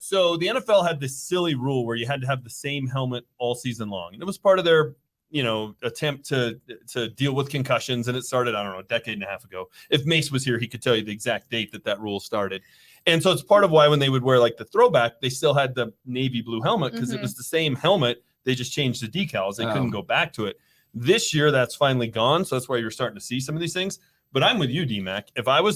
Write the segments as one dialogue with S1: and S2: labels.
S1: So the NFL had this silly rule where you had to have the same helmet all season long. And it was part of their, attempt to deal with concussions. And it started, I don't know, a decade and a half ago. If Mace was here, he could tell you the exact date that rule started. And so it's part of why when they would wear like the throwback, they still had the navy blue helmet because it was the same helmet. They just changed the decals. They couldn't go back to it. This year, that's finally gone. So that's why you're starting to see some of these things. But I'm with you, D-Mac. If I were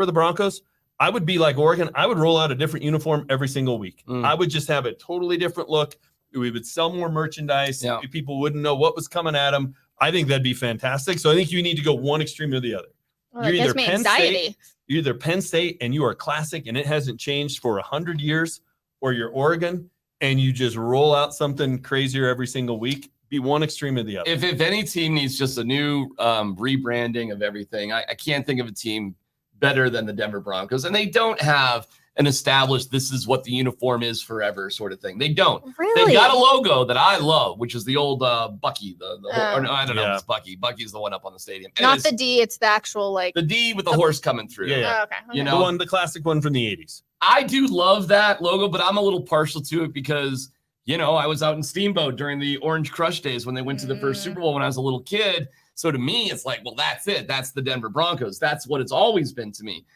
S1: the Broncos, I would be like Oregon. I would roll out a different uniform every single week. I would just have a totally different look. We would sell more merchandise. Yeah. People wouldn't know what was coming at them. I think that'd be fantastic. So I think you need to go one extreme or the other.
S2: Well, you're either
S1: Penn State and you are classic and it hasn't changed for 100 years, or you're Oregon and you just roll out something crazier every single week. Be one extreme or the other.
S3: If any team needs just a new rebranding of everything, I can't think of a team better than the Denver Broncos. And they don't have an established, this is what the uniform is forever sort of thing. They don't.
S2: Really?
S3: They've got a logo that I love, which is the old Bucky. Or no, I don't know if it's Bucky. Bucky's the one up on the stadium.
S2: Not the D, it's the actual
S3: the D with the horse coming through.
S1: Yeah.
S2: Oh, okay.
S1: The classic one from the 80s.
S3: I do love that logo, but I'm a little partial to it because I was out in Steamboat during the Orange Crush days when they went to the first Super Bowl when I was a little kid. So to me, it's like, well, that's it. That's the Denver Broncos. That's what it's always been to me.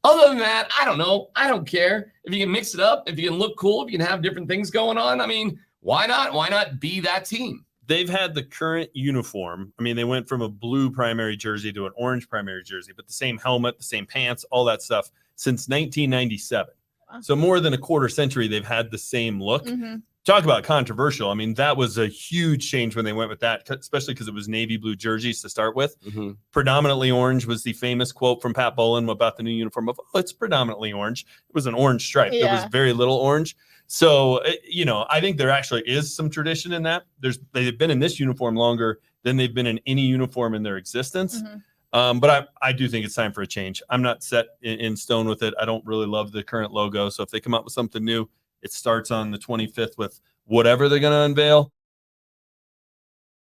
S3: Other than that, I don't know. I don't care. If you can mix it up, if you can look cool, if you can have different things going on, I mean, why not? Why not be that team?
S1: They've had the current uniform. I mean, they went from a blue primary jersey to an orange primary jersey, but the same helmet, the same pants, all that stuff since 1997. Wow. So more than a quarter century, they've had the same look. Talk about controversial. I mean, that was a huge change when they went with that, especially because it was navy blue jerseys to start with. Predominantly orange was the famous quote from Pat Bowlen about the new uniform of, it's predominantly orange. It was an orange stripe. There was very little orange. So, I think there actually is some tradition in that. They've been in this uniform longer than they've been in any uniform in their existence. But I do think it's time for a change. I'm not set in stone with it. I don't really love the current logo. So if they come up with something new, it starts on the 25th with whatever they're going to unveil.